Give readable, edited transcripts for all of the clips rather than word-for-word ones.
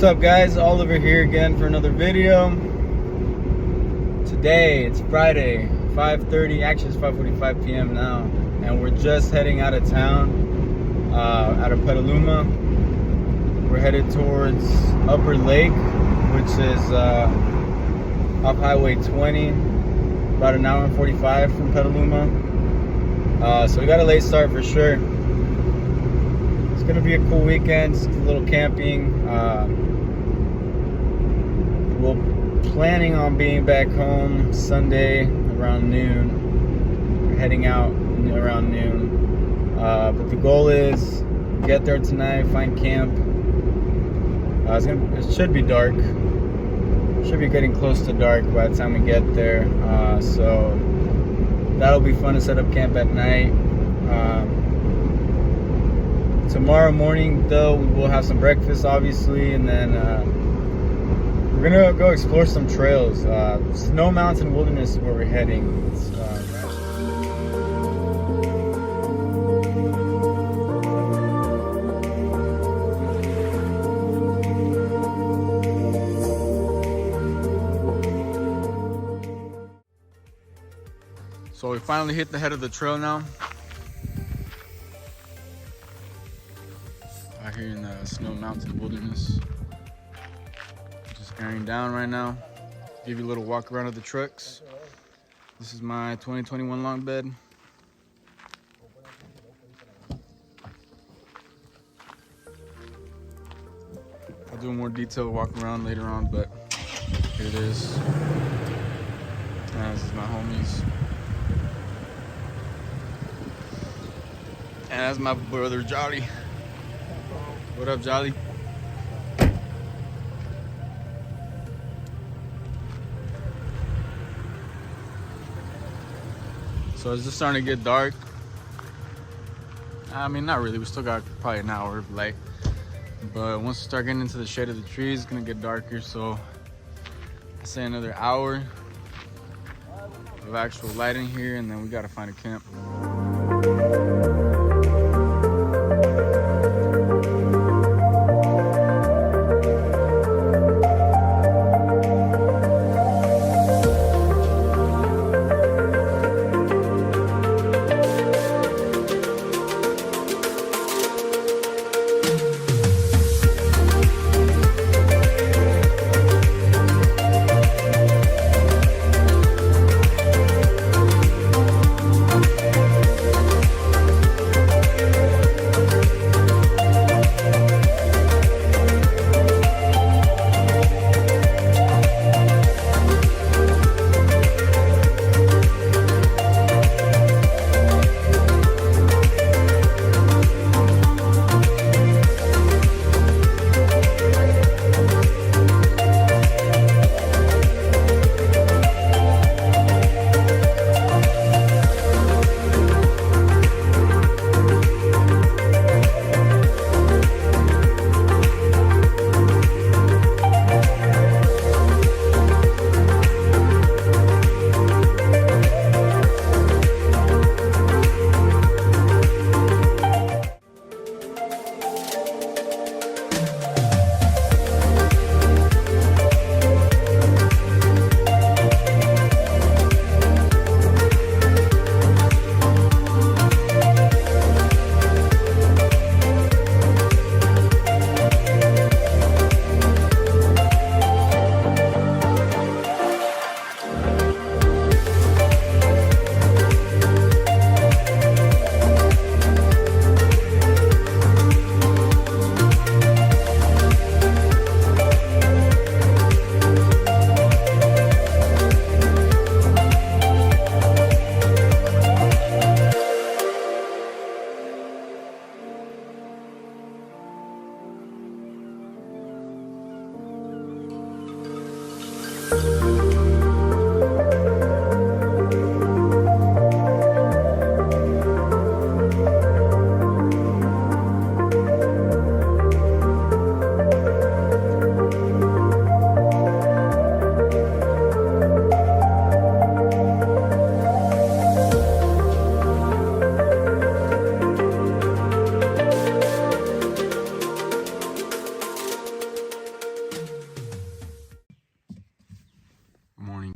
What's up, guys? Oliver here again for another video. Today it's Friday, 5:30, actually it's 5:45 p.m. now, and we're just heading out of town, out of Petaluma. We're headed towards Upper Lake, which is off Highway 20, about an hour and 45 from Petaluma. So we got a late start for sure. It's gonna be a cool weekend, just a little camping. We're planning on being back home Sunday around noon. We're heading out around noon. But the goal is get there tonight, find camp. It should be dark. Should be getting close to dark by the time we get there. So that'll be fun to set up camp at night. Tomorrow morning, though, we will have some breakfast, obviously, and then we're gonna go explore some trails. Snow Mountain Wilderness is where we're heading. So we finally hit the head of the trail now. Out here in the Snow Mountain Wilderness. Just airing down right now. Give you a little walk around of the trucks. This is my 2021 long bed. I'll do a more detailed walk around later on, but here it is. And this is my homies. And that's my brother Jolly. What up, Jolly? So it's just starting to get dark. I mean, not really. We still got probably an hour of light. But once we start getting into the shade of the trees, it's gonna get darker. So I say another hour of actual light in here, and then we gotta find a camp.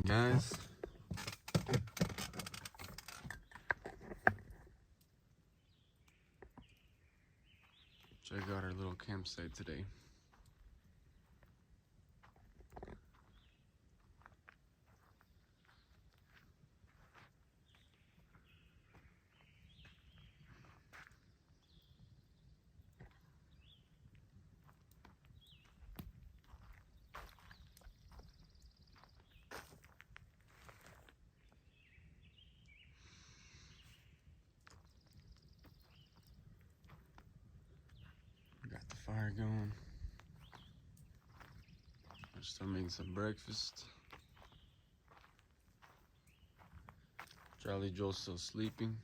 Guys, check out our little campsite today. Got the fire going. I start making some breakfast. Charlie Joe's still sleeping.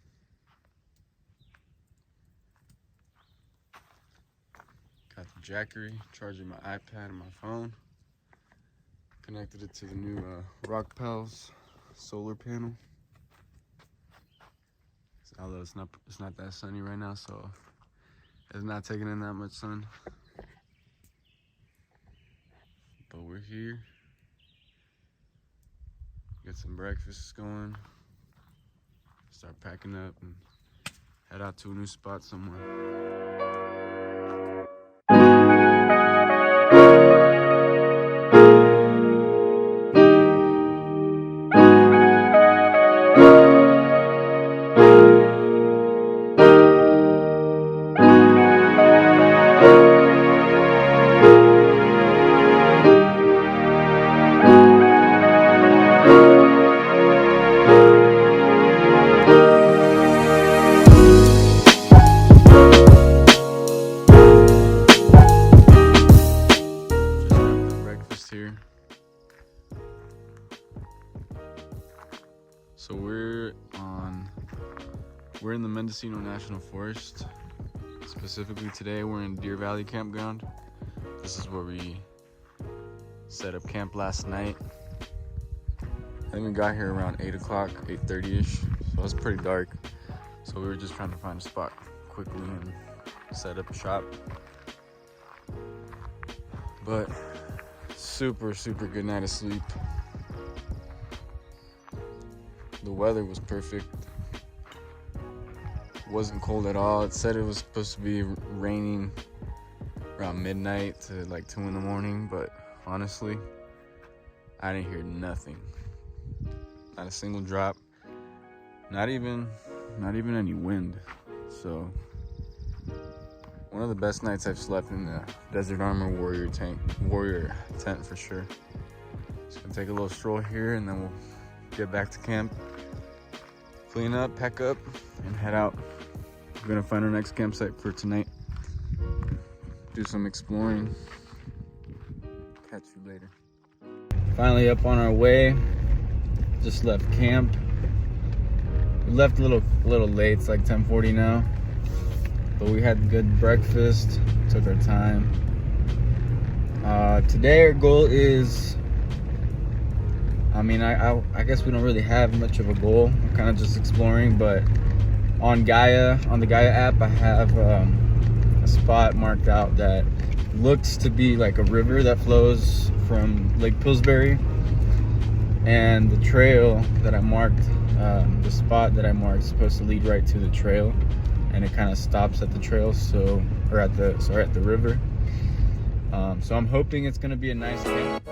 Got the Jackery, charging my iPad and my phone. Connected it to the new Rock Pals solar panel. Although it's not that sunny right now, so it's not taking in that much sun. But we're here. Get some breakfast going. Start packing up and head out to a new spot somewhere. So we're in the Mendocino National Forest. Specifically today, we're in Deer Valley Campground. This is where we set up camp last night. I think we got here around 8 o'clock, 8:30ish. So it was pretty dark. So we were just trying to find a spot quickly and set up shop. But super good night of sleep. The weather was perfect. Wasn't cold at all. It said it was supposed to be raining around midnight to like 2 in the morning, but honestly, I didn't hear nothing. Not a single drop. Not even any wind. So one of the best nights I've slept in the Desert Armor Warrior tent for sure. Just gonna take a little stroll here and then we'll get back to camp, clean up, pack up, and head out. We're gonna find our next campsite for tonight. Do some exploring. Catch you later. Finally up on our way. Just left camp. We left a little late. It's like 10:40 now, but we had good breakfast. Took our time. Today our goal is, I guess we don't really have much of a goal. We're kind of just exploring, but on the Gaia app, I have a spot marked out that looks to be like a river that flows from Lake Pillsbury, and the trail that I marked, the spot that I marked is supposed to lead right to the trail, and it kind of stops at the trail, at the river. So I'm hoping it's gonna be a nice camp.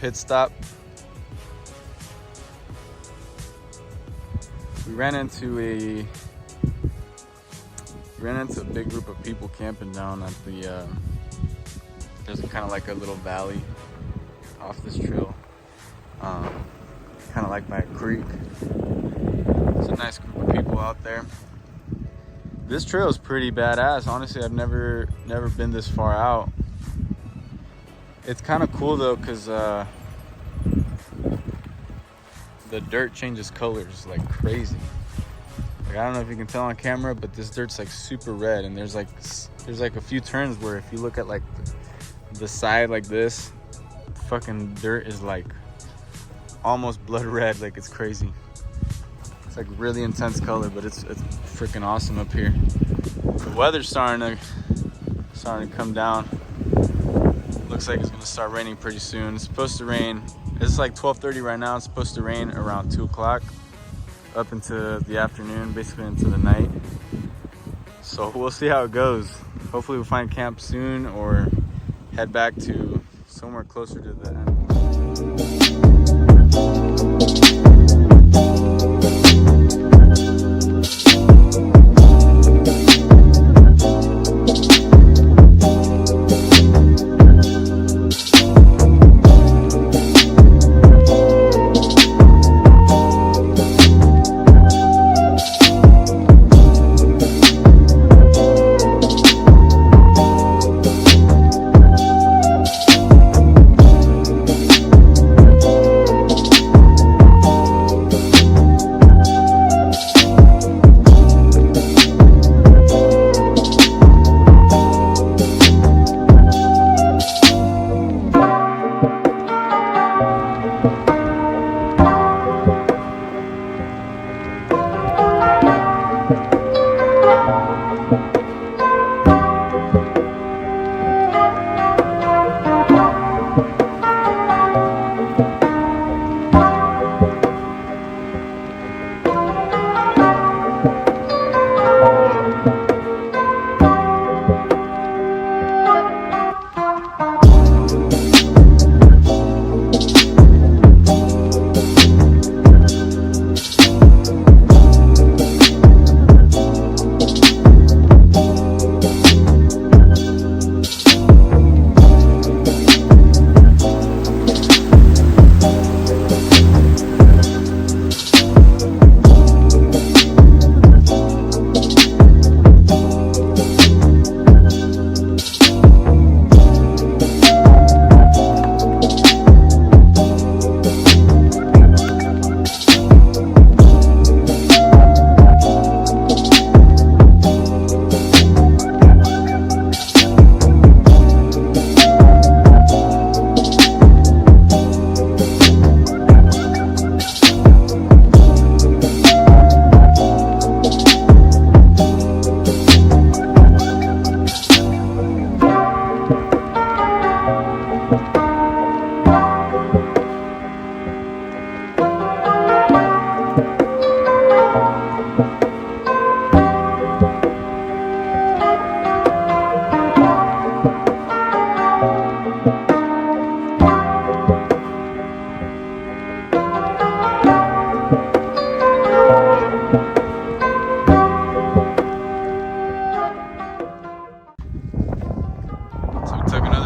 pit stop. We ran into a big group of people camping down at the there's kind of like a little valley off this trail, kind of like by a creek. It's a nice group of people out there. This trail is pretty badass. Honestly, I've never been this far out. It's kind of cool though, because the dirt changes colors like crazy. Like, I don't know if you can tell on camera, but this dirt's like super red, and there's like a few turns where if you look at like the side like this, fucking dirt is like almost blood red. Like, it's crazy. It's like really intense color, but it's freaking awesome up here. The weather's starting to come down. Looks like it's gonna start raining pretty soon. It's supposed to rain. It's like 12:30 right now. It's supposed to rain around 2 o'clock up into the afternoon, basically into the night. So we'll see how it goes. Hopefully we'll find camp soon or head back to somewhere closer to the end.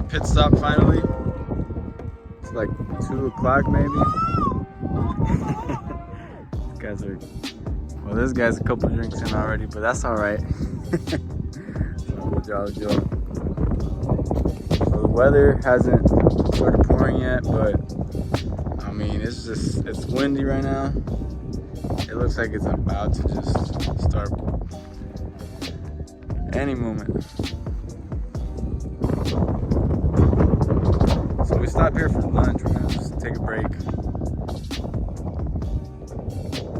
Pit stop finally. It's like 2 o'clock maybe. These guys are, well, this guy's a couple drinks in already, but that's all right. So the weather hasn't started pouring yet, but I mean, it's windy right now. It looks like it's about to just start any moment. So we stopped here for lunch. We're gonna just take a break,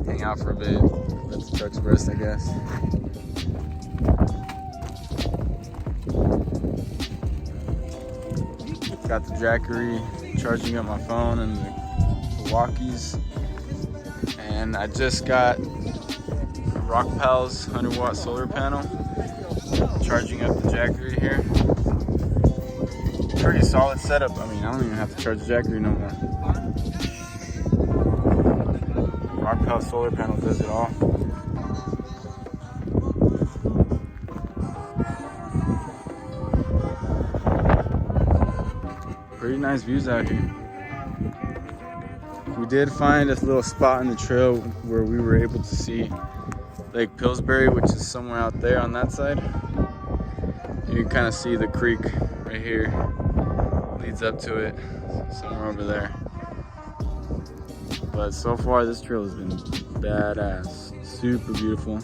hang out for a bit, let the trucks rest, I guess. Got the Jackery charging up my phone and the walkies, and I just got Rock Pal's 100-watt solar panel charging up the Jackery here. pretty solid setup. I mean, I don't even have to charge the Jackery no more. Our Pal solar panel does it all. Pretty nice views out here. We did find this little spot in the trail where we were able to see Lake Pillsbury, which is somewhere out there on that side. You can kind of see the creek right here, leads up to it, somewhere over there. But so far this trail has been badass, super beautiful,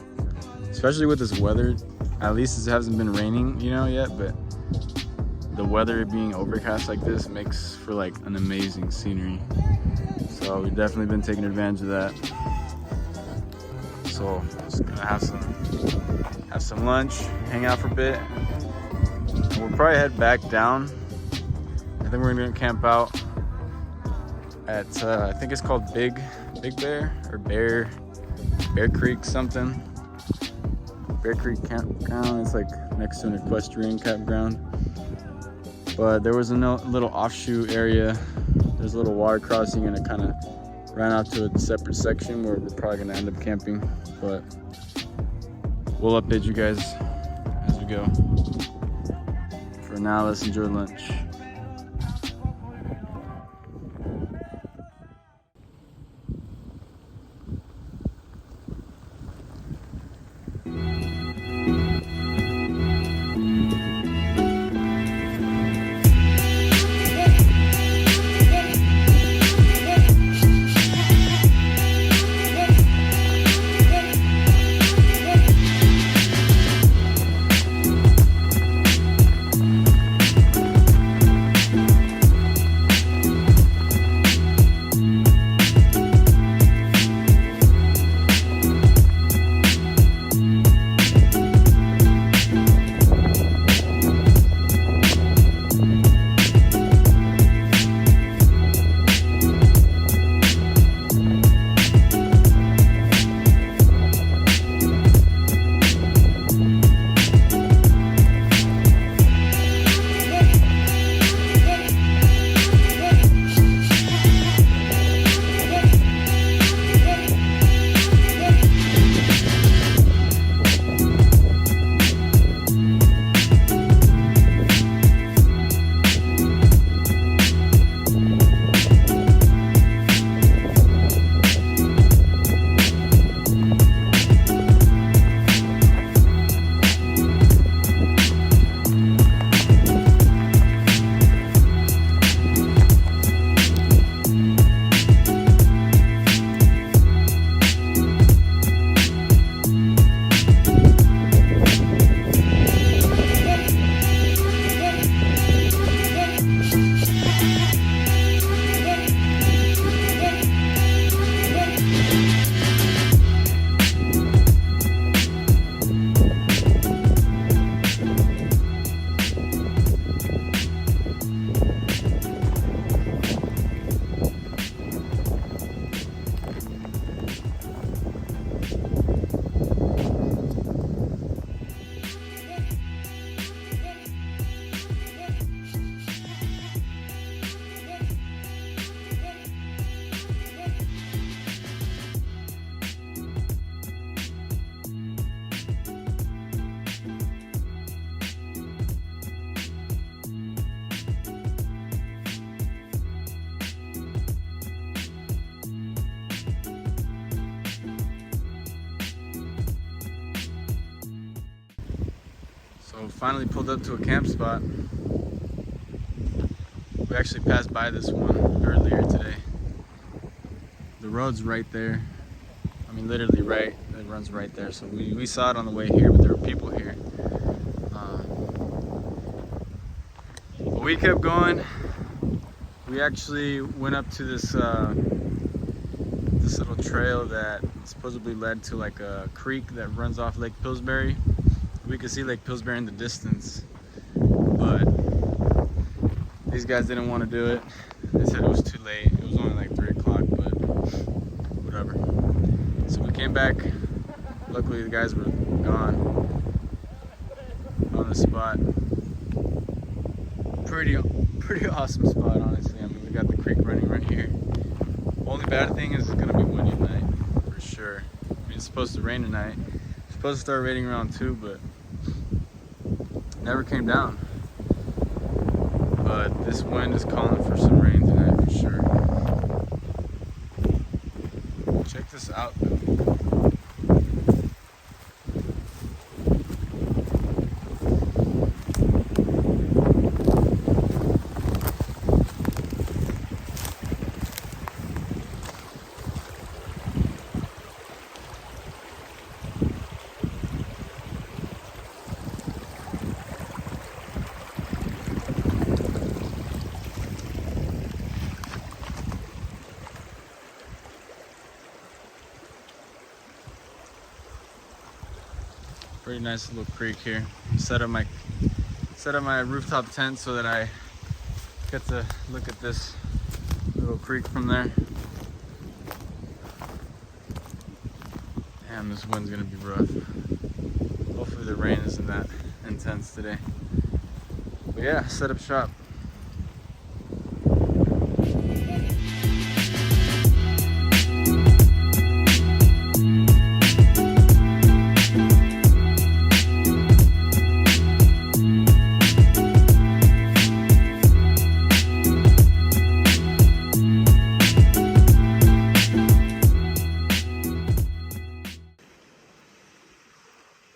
especially with this weather. At least it hasn't been raining, you know, yet, but the weather being overcast like this makes for like an amazing scenery. So we've definitely been taking advantage of that. So just gonna have some lunch, hang out for a bit, and we'll probably head back down. I think we're gonna camp out at I think it's called Big Bear or Bear Creek something. Bear Creek campground. It's like next to an equestrian campground. But there was a little offshoot area. There's a little water crossing, and it kind of ran out to a separate section where we're probably gonna end up camping. But we'll update you guys as we go. For now, let's enjoy lunch. So finally pulled up to a camp spot. We actually passed by this one earlier today. The road's right there. I mean, literally right. It runs right there. So we saw it on the way here, but there were people here. But we kept going. We actually went up to this this little trail that supposedly led to like a creek that runs off Lake Pillsbury. We could see Lake Pillsbury in the distance, but these guys didn't want to do it. They said it was too late. It was only like 3 o'clock, but whatever. So we came back. Luckily the guys were gone on the spot. pretty awesome spot, honestly. I mean, we got the creek running right here. Only bad thing is it's gonna be windy tonight, for sure. I mean, it's supposed to rain tonight. It's supposed to start raining around 2, but never came down. But this wind is calling for some rain tonight, for sure. Check this out, though. Pretty nice little creek here. Set up my rooftop tent so that I get to look at this little creek from there. Damn, this wind's gonna be rough. Hopefully the rain isn't that intense today. But yeah, set up shop.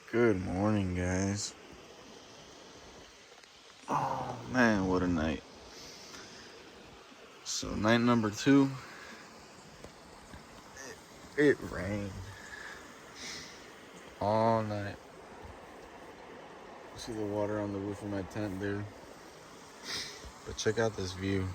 Good morning, guys. Oh man, what a night. So night number 2, it rained all night. See the water on the roof of my tent there. But check out this view.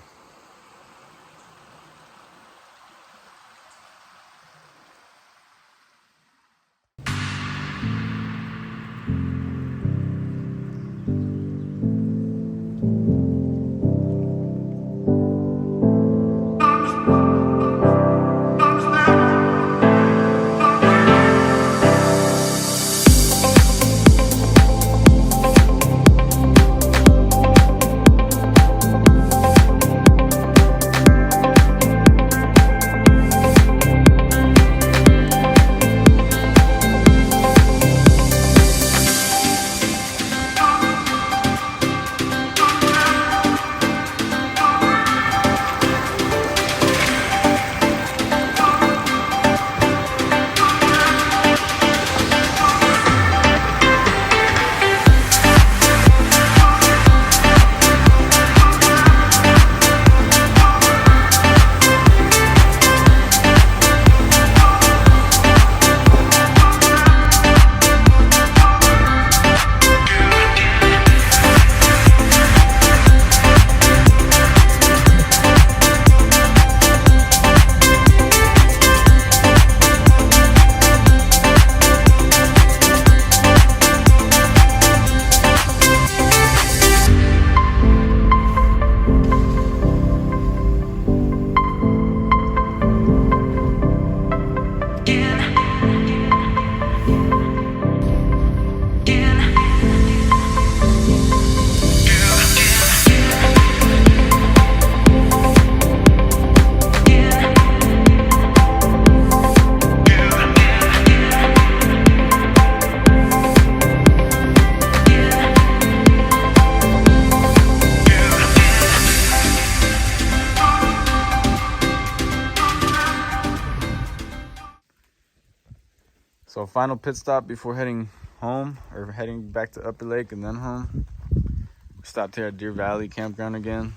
So final pit stop before heading home, or heading back to Upper Lake and then home. We stopped here at Deer Valley Campground again.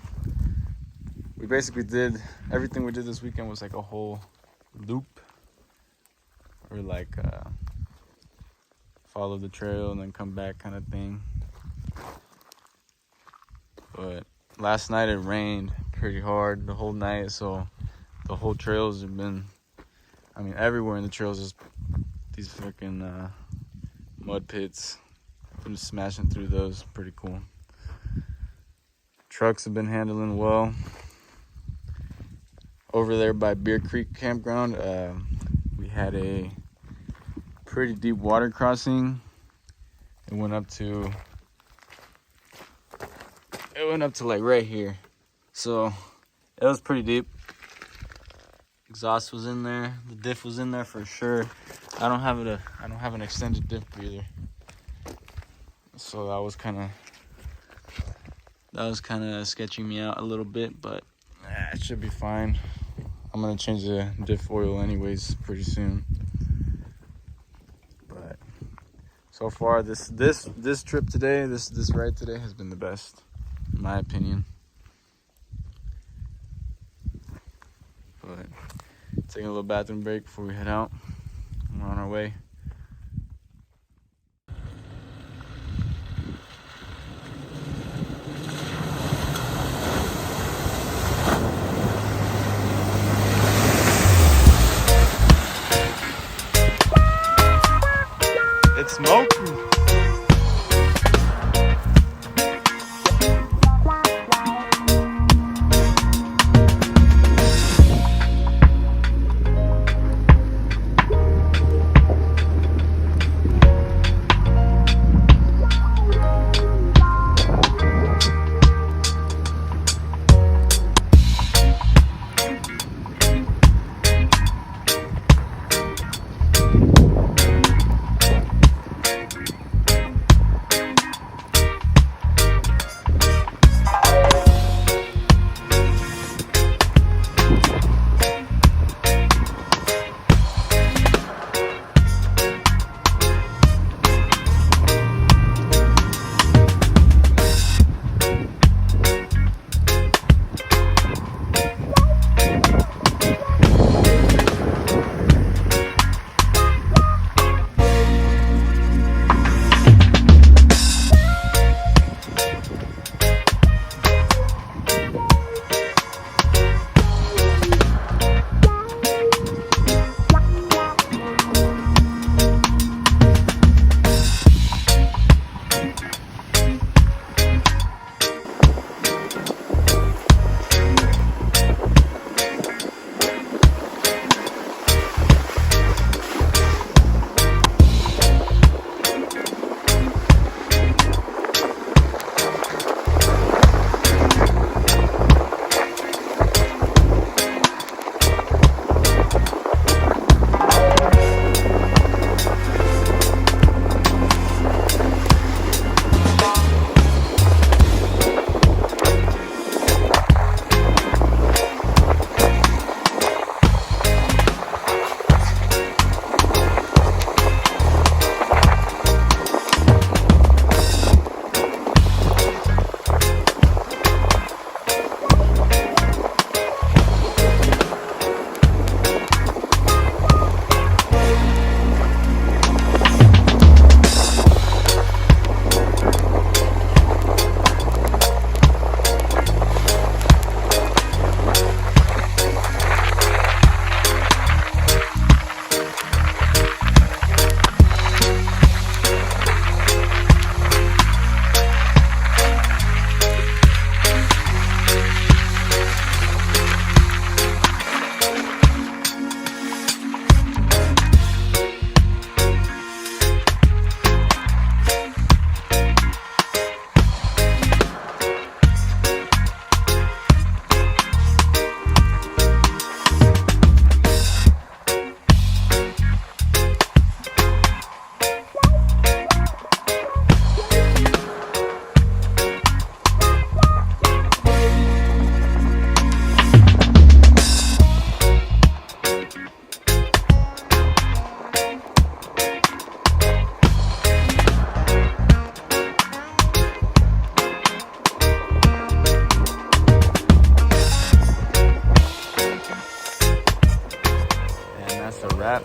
We basically did, everything we did this weekend was like a whole loop. Or like follow the trail and then come back kind of thing. But last night it rained pretty hard the whole night, so the whole trails have been, I mean, everywhere in the trails is these freaking mud pits. I'm just smashing through those. Pretty cool. Trucks have been handling well. Over there by Bear Creek Campground, we had a pretty deep water crossing. It went up to it went up to like right here. So it was pretty deep. Exhaust was in there. The diff was in there for sure. I don't have an extended diff breather. So that was kind of sketching me out a little bit, but it should be fine. I'm gonna change the diff oil anyways pretty soon. But so far this trip today, this ride today has been the best, in my opinion. But taking a little bathroom break before we head out. We're on our way. It's smoking. wrap.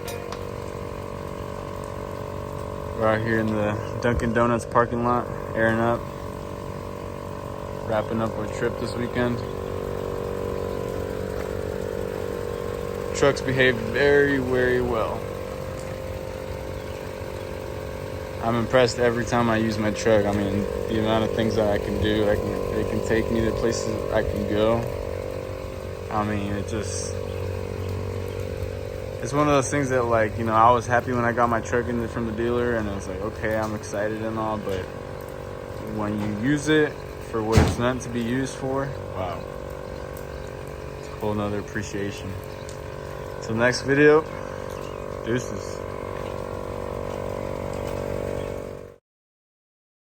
We're out here in the Dunkin' Donuts parking lot, airing up, wrapping up our trip this weekend. Trucks behaved very, very well. I'm impressed every time I use my truck. I mean, the amount of things that I can do. It can take me to places I can go. I mean, it's one of those things that, like, you know, I was happy when I got my truck from the dealer, and I was like, okay, I'm excited and all, but when you use it for what it's meant to be used for, wow. It's a whole nother appreciation. Till next video, deuces.